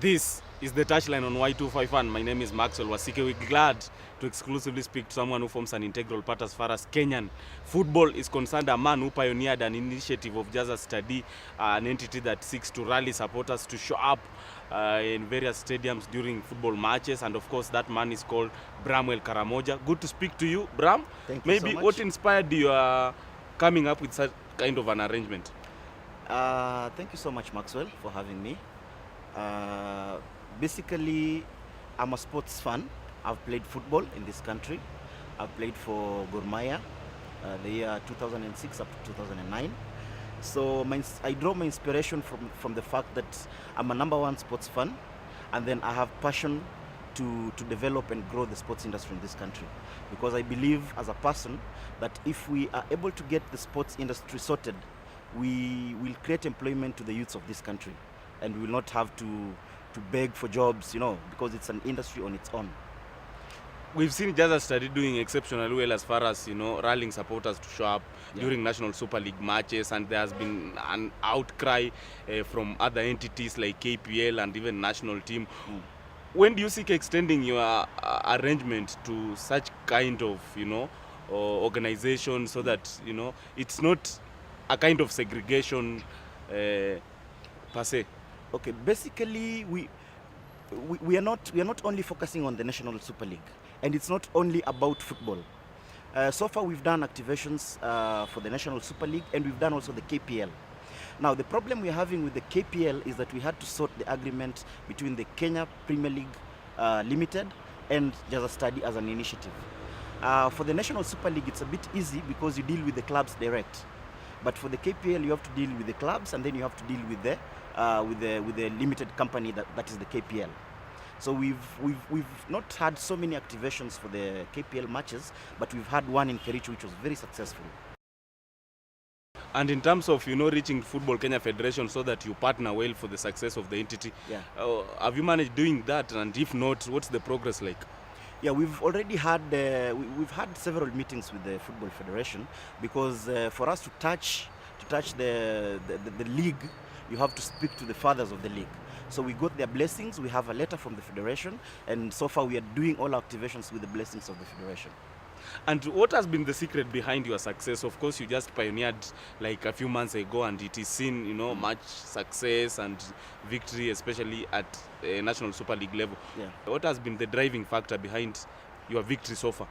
This is the Touchline on Y254. My name is Maxwell Wasike. We're glad to exclusively speak to someone who forms an integral part as far as Kenyan football is concerned, a man who pioneered an initiative of Jaza Stadi, an entity that seeks to rally supporters to show up in various stadiums during football matches, and of course that man is called Bramwell Karamoja. Good to speak to you, Bram. Thank you Maybe so much. what inspired you coming up with such kind of an arrangement? Thank you so much, Maxwell, for having me. Basically, I'm a sports fan. I've played football in this country. I've played for Gor Mahia, the year 2006 up to 2009. So I draw my inspiration from the fact that I'm a #1 sports fan, and then I have passion to develop and grow the sports industry in this country. Because I believe as a person that if we are able to get the sports industry sorted, we will create employment to the youths of this country, and we will not have to beg for jobs, because it's an industry on its own. We've seen Jaza Stadi doing exceptionally well as far as, rallying supporters to show up during National Super League matches, and there has been an outcry from other entities like KPL and even national team. When do you seek extending your arrangement to such kind of, organization, so that, it's not a kind of segregation per se? Okay, basically we are not only focusing on the National Super League, and it's not only about football. So far we've done activations for the National Super League, and we've done also the KPL. Now the problem we're having with the KPL is that we had to sort the agreement between the Kenya Premier League Limited and Jaza Stadi as an initiative. For the National Super League it's a bit easy because you deal with the clubs direct. But for the KPL, you have to deal with the clubs, and then you have to deal with the limited company that is the KPL. So we've not had so many activations for the KPL matches, but we've had one in Kericho which was very successful. And in terms of, reaching Football Kenya Federation so that you partner well for the success of the entity, have you managed doing that? And if not, what's the progress like? Yeah, we've already had we've had several meetings with the Football Federation, because for us to touch the league, you have to speak to the fathers of the league. So we got their blessings. We have a letter from the federation, and so far we are doing all our activations with the blessings of the federation. And what has been the secret behind your success? Of course, you just pioneered like a few months ago, and it is seen, much success and victory, especially at National Super League level. Yeah. What has been the driving factor behind your victory so far?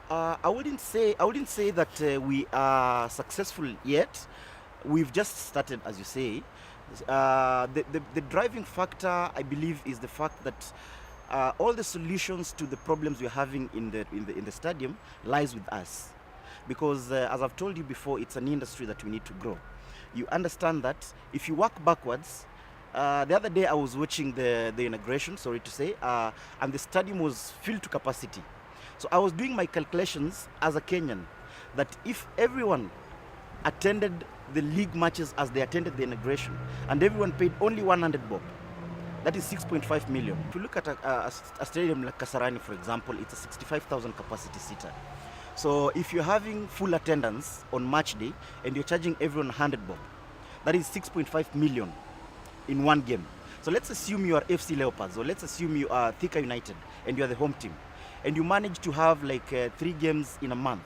I wouldn't say that we are successful yet. We've just started, as you say. The driving factor, I believe, is the fact that all the solutions to the problems we're having in the stadium lies with us, because as I've told you before, it's an industry that we need to grow. You understand that if you work backwards. The other day I was watching the inauguration, sorry to say, and the stadium was filled to capacity. So I was doing my calculations as a Kenyan that if everyone attended the league matches as they attended the inauguration, and everyone paid only 100 bob, that is 6.5 million. If you look at a stadium like Kasarani, for example, it's a 65,000 capacity seater. So if you're having full attendance on match day and you're charging everyone 100 bob, that is 6.5 million in one game. So let's assume you are FC Leopards, or let's assume you are Thika United and you are the home team, and you manage to have like 3 games in a month.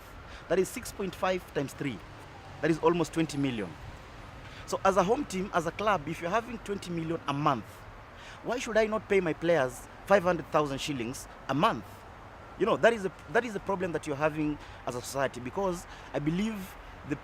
That is 6.5 times 3. That is almost 20 million. So as a home team, as a club, if you're having 20 million a month, why should I not pay my players 500,000 shillings a month? That is the problem that you're having as a society, because I believe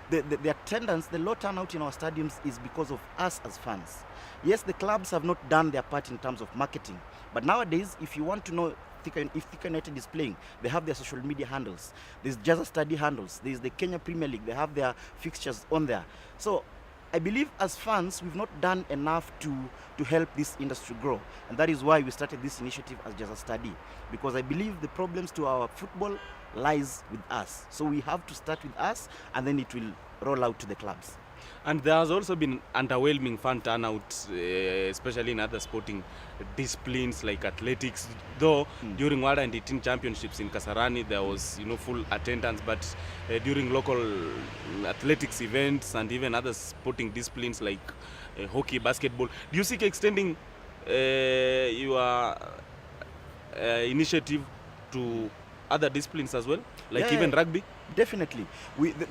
the attendance, the low turnout in our stadiums is because of us as fans. Yes, the clubs have not done their part in terms of marketing, but nowadays, if you want to know if Thika United is playing, they have their social media handles. There's Jaza Stadi handles. There's the Kenya Premier League. They have their fixtures on there. So I believe as fans, we've not done enough to help this industry grow. And that is why we started this initiative as Jaza Stadi, because I believe the problems to our football lies with us. So we have to start with us, and then it will roll out to the clubs. And there has also been underwhelming fan turnout, especially in other sporting disciplines like athletics. Though during World Under-18 Championships in Kasarani, there was full attendance, but during local athletics events and even other sporting disciplines like hockey, basketball, do you seek extending your initiative to other disciplines as well, like Yeah, even rugby? definitely.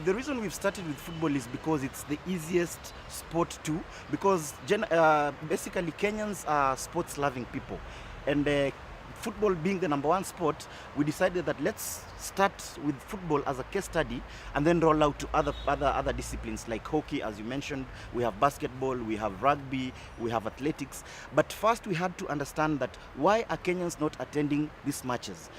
The reason we've started with football is because it's the easiest sport to, because basically Kenyans are sports-loving people, and football being the #1 sport, we decided that let's start with football as a case study and then roll out to other disciplines like hockey, as you mentioned. We have basketball, we have rugby, we have athletics. But first we had to understand that why are Kenyans not attending these matches?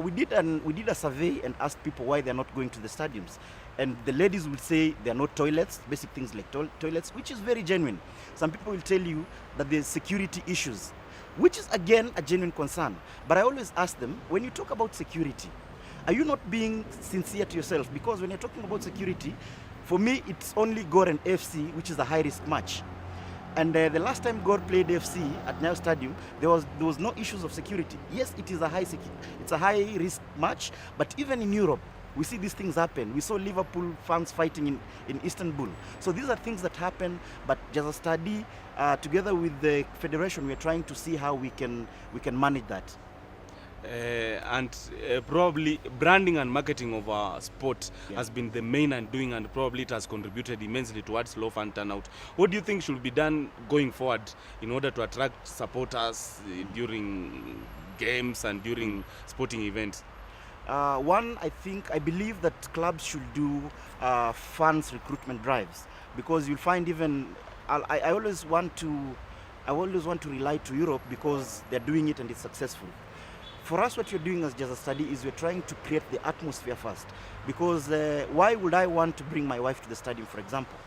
We did a survey and asked people why they're not going to the stadiums. And the ladies would say there are no toilets, basic things like toilets, which is very genuine. Some people will tell you that there's security issues, which is again a genuine concern. But I always ask them, when you talk about security, are you not being sincere to yourself? Because when you're talking about security, for me, it's only Gor and FC, which is a high-risk match. And the last time Gor played FC at Nyayo Stadium, there was no issues of security. Yes, it is it's a high-risk match, but even in Europe, we see these things happen. We saw Liverpool fans fighting in Istanbul. So these are things that happen, but Jaza Stadi, together with the federation, we are trying to see how we can manage that. And probably branding and marketing of our sport has been the main undoing, and probably it has contributed immensely towards low fan turnout. What do you think should be done going forward in order to attract supporters during games and during sporting events? One, I believe that clubs should do fans recruitment drives, because you'll find even I always want to rely to Europe because they're doing it and it's successful. For us, what you're doing as Jaza Stadi is we're trying to create the atmosphere first, because why would I want to bring my wife to the stadium, for example,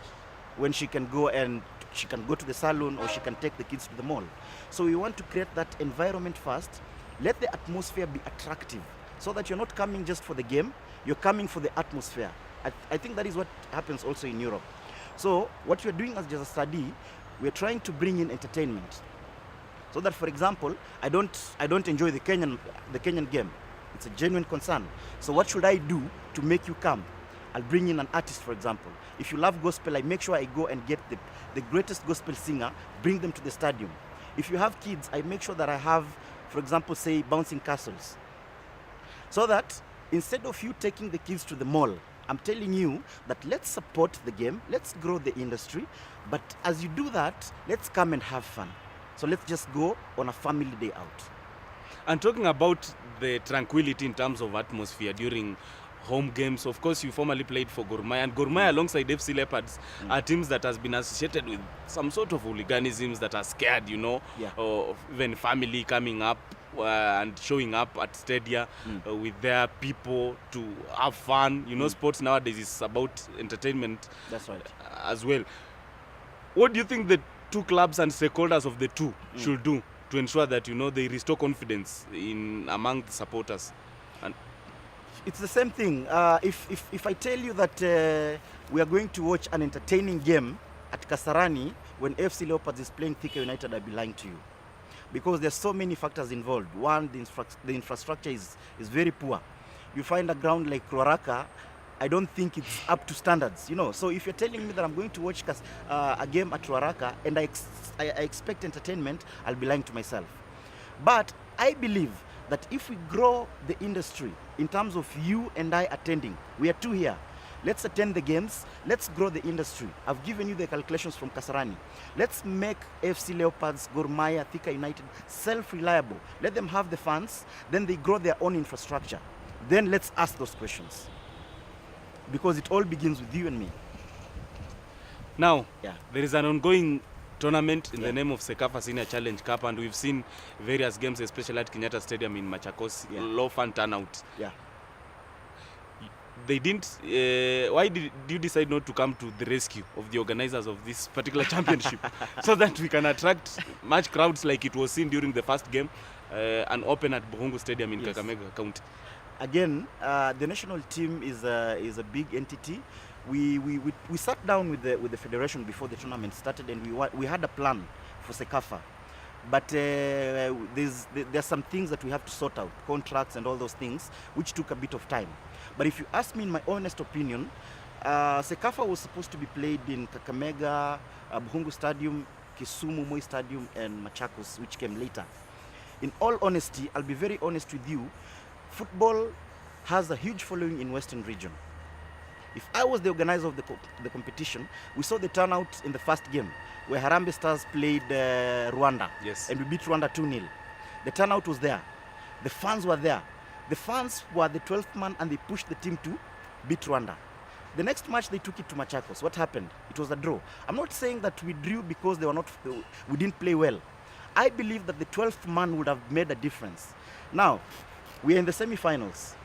when she can go to the salon or she can take the kids to the mall? So we want to create that environment first. Let the atmosphere be attractive, so that you're not coming just for the game, you're coming for the atmosphere. I think that is what happens also in Europe. So what we're doing as Jaza Stadi, we're trying to bring in entertainment. So that, for example, I don't enjoy the Kenyan game. It's a genuine concern. So what should I do to make you come? I'll bring in an artist, for example. If you love gospel, I make sure I go and get the greatest gospel singer, bring them to the stadium. If you have kids, I make sure that I have, for example, say, bouncing castles. So that instead of you taking the kids to the mall, I'm telling you that let's support the game, let's grow the industry, but as you do that, let's come and have fun. So let's just go on a family day out. And talking about the tranquility in terms of atmosphere during home games, of course you formerly played for Gor Mahia, and Gor Mahia alongside FC Leopards are teams that has been associated with some sort of hooliganisms that are scared, of even family coming up and showing up at stadia with their people to have fun. Sports nowadays is about entertainment. That's right. As well. What do you think the two clubs and stakeholders of the two should do to ensure that they restore confidence among the supporters? And it's the same thing. If I tell you that we are going to watch an entertaining game at Kasarani when FC Leopards is playing Thika United, I'll be lying to you, because there's so many factors involved. One, the infrastructure is very poor. You find a ground like Ruaraka, I don't think it's up to standards, So if you're telling me that I'm going to watch a game at Ruaraka and I expect entertainment, I'll be lying to myself. But I believe that if we grow the industry in terms of you and I attending, we are two here. Let's attend the games. Let's grow the industry. I've given you the calculations from Kasarani. Let's make FC Leopards, Gor Mahia, Thika United self-reliable. Let them have the funds. Then they grow their own infrastructure. Then let's ask those questions. Because it all begins with you and me. Now, there is an ongoing tournament in the name of Sekafa Senior Challenge Cup, and we've seen various games, especially at Kenyatta Stadium in Machakos, low fan turnout. They didn't. Why did you decide not to come to the rescue of the organizers of this particular championship, so that we can attract much crowds like it was seen during the first game and open at Buhungu Stadium in Kakamega County? Again, the national team is a big entity. We sat down with the federation before the tournament started, and we had a plan for Sekafa. But there's some things that we have to sort out, contracts and all those things, which took a bit of time. But if you ask me, in my honest opinion, Sekafa was supposed to be played in Kakamega, Buhungu Stadium, Kisumu, Moi Stadium, and Machakos, which came later. In all honesty, I'll be very honest with you, football has a huge following in Western region. If I was the organizer of the competition, we saw the turnout in the first game where Harambee Stars played Rwanda. Yes. And we beat Rwanda 2-0. The turnout was there. The fans were there. The fans were the 12th man and they pushed the team to beat Rwanda. The next match they took it to Machakos. What happened? It was a draw. I'm not saying that we drew because we didn't play well. I believe that the 12th man would have made a difference. Now, we are in the semi-finals.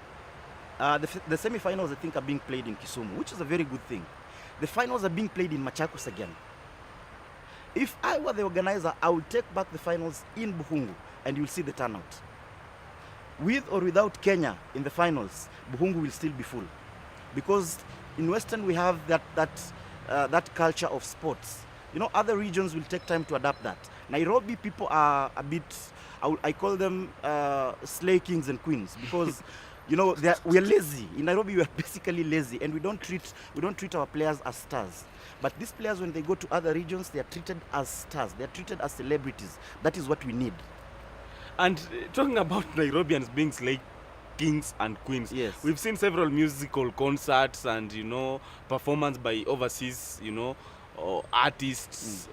The semi-finals, I think, are being played in Kisumu, which is a very good thing. The finals are being played in Machakos again. If I were the organizer, I would take back the finals in Buhungu, and you'll see the turnout. With or without Kenya in the finals, Buhungu will still be full. Because in Western, we have that culture of sports. You know, other regions will take time to adapt that. Nairobi people are a bit, I call them slay kings and queens, because you know, we are lazy. In Nairobi, we are basically lazy, and we don't treat our players as stars. But these players, when they go to other regions, they are treated as stars. They are treated as celebrities. That is what we need. And talking about Nairobians being slay kings and queens, yes, we've seen several musical concerts and, performance by overseas, artists.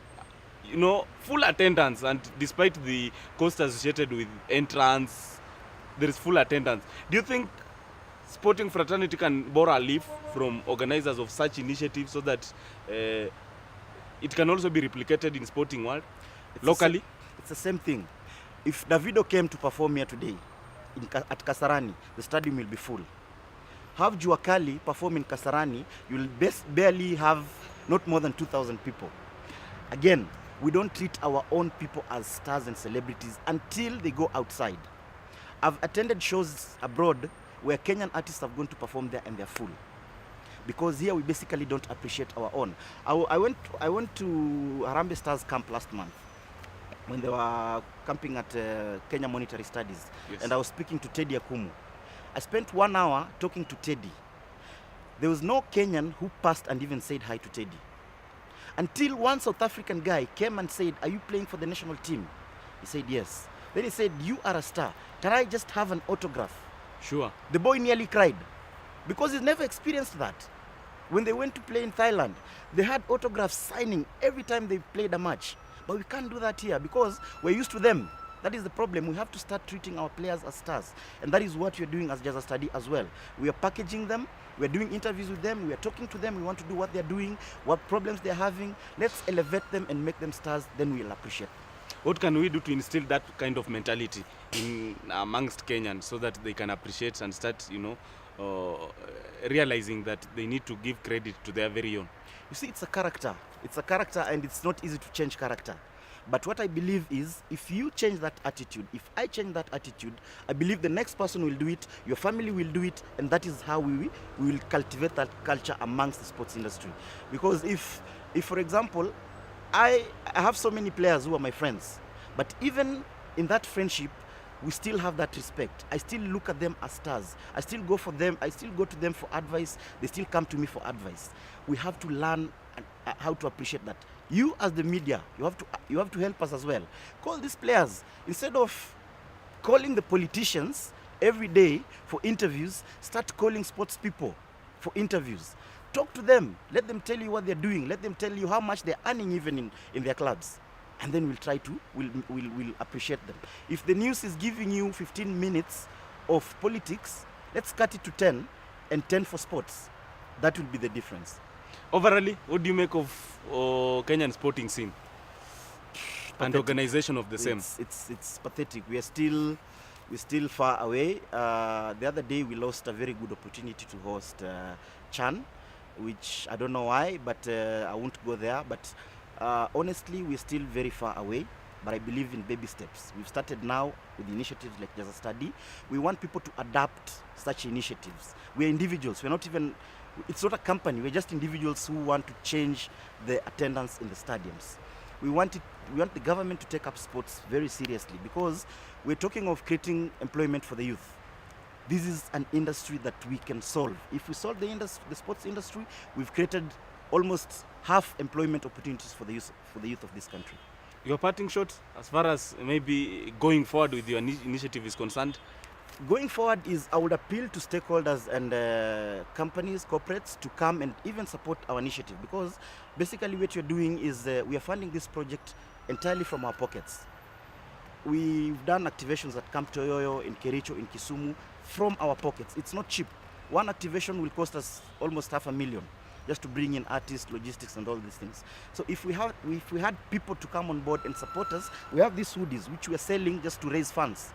Full attendance, and despite the cost associated with entrance, there is full attendance. Do you think sporting fraternity can borrow a leaf from organizers of such initiatives so that it can also be replicated in sporting world locally? It's the same thing. If Davido came to perform here today at Kasarani, the stadium will be full. Have Juakali perform in Kasarani, you'll barely have not more than 2,000 people. Again, we don't treat our own people as stars and celebrities until they go outside. I've attended shows abroad where Kenyan artists have gone to perform there and they're full. Because here we basically don't appreciate our own. I went to Harambee Stars camp last month when they were camping at Kenya Monetary Studies. Yes. And I was speaking to Teddy Akumu. I spent 1 hour talking to Teddy. There was no Kenyan who passed and even said hi to Teddy. Until one South African guy came and said, "Are you playing for the national team?" He said, "Yes." Then he said, "You are a star. Can I just have an autograph?" Sure. The boy nearly cried because he's never experienced that. When they went to play in Thailand, they had autographs signing every time they played a match. But we can't do that here because we're used to them. That is the problem. We have to start treating our players as stars. And that is what we're doing as Jaza Stadi as well. We are packaging them. We're doing interviews with them. We are talking to them. We want to do what they're doing, what problems they're having. Let's elevate them and make them stars. Then we'll appreciate. What can we do to instill that kind of mentality in amongst Kenyans so that they can appreciate and start, realizing that they need to give credit to their very own? You see, it's a character. It's a character, and it's not easy to change character. But what I believe is, if you change that attitude, if I change that attitude, I believe the next person will do it, your family will do it, and that is how we will cultivate that culture amongst the sports industry. Because if for example, I have so many players who are my friends, but even in that friendship, we still have that respect. I still look at them as stars. I still go for them. I still go to them for advice. They still come to me for advice. We have to learn how to appreciate that. You as the media, you have to help us as well. Call these players. Instead of calling the politicians every day for interviews, start calling sports people for interviews. Talk to them. Let them tell you what they're doing. Let them tell you how much they're earning even in their clubs. And then we'll appreciate them. If the news is giving you 15 minutes of politics, let's cut it to 10 and 10 for sports. That will be the difference. Overall, what do you make of Kenyan sporting scene and organization of the same? It's pathetic. We're still far away. The other day we lost a very good opportunity to host Chan, which I don't know why, but I won't go there. But honestly, we're still very far away. But I believe in baby steps. We've started now with initiatives like Jaza Stadi. We want people to adapt such initiatives. We're individuals. We're not even. It's not a company. We're just individuals who want to change the attendance in the stadiums. We want the government to take up sports very seriously because we're talking of creating employment for the youth. This is an industry that we can solve. If we solve the sports industry, we've created almost half employment opportunities for the youth of this country. Your parting shot as far as maybe going forward with your initiative is concerned? Going forward is I would appeal to stakeholders and companies, corporates to come and even support our initiative, because basically what you're doing is we are funding this project entirely from our pockets. We've done activations at Camp Toyoyo, in Kericho, in Kisumu, from our pockets. It's not cheap. One activation will cost us almost $500,000 just to bring in artists, logistics, and all these things. So if we had people to come on board and support us, we have these hoodies which we are selling just to raise funds.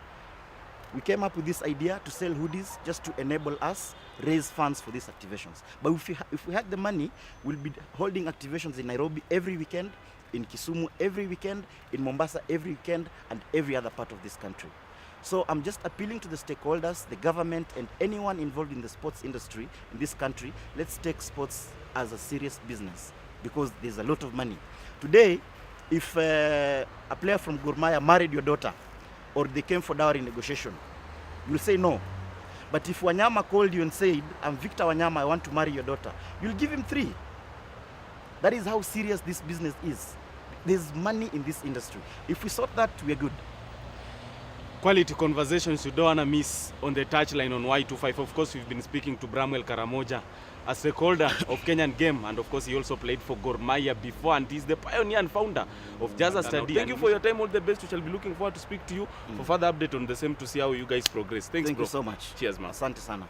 We came up with this idea to sell hoodies just to enable us raise funds for these activations. But if we had the money, we'll be holding activations in Nairobi every weekend, in Kisumu every weekend, in Mombasa every weekend, and every other part of this country. So I'm just appealing to the stakeholders, the government, and anyone involved in the sports industry in this country. Let's take sports as a serious business, because there's a lot of money. Today, if a player from Gor Mahia married your daughter, or they came for dowry negotiation, you'll say no. But if Wanyama called you and said, I'm Victor Wanyama, I want to marry your daughter, you'll give him 3. That is how serious this business is. There's money in this industry. If we sort that, we're good. Quality conversations you don't want to miss on the touchline on Y254. Of course, we've been speaking to Bramwell Karamoja, a stakeholder of Kenyan game, and of course he also played for Gor Mahia before, and he's the pioneer and founder of Jaza Stadi. Thank you for your time, all the best. We shall be looking forward to speak to you for further update on the same, to see how you guys progress. Thank you so much. Cheers, man. Asante sana.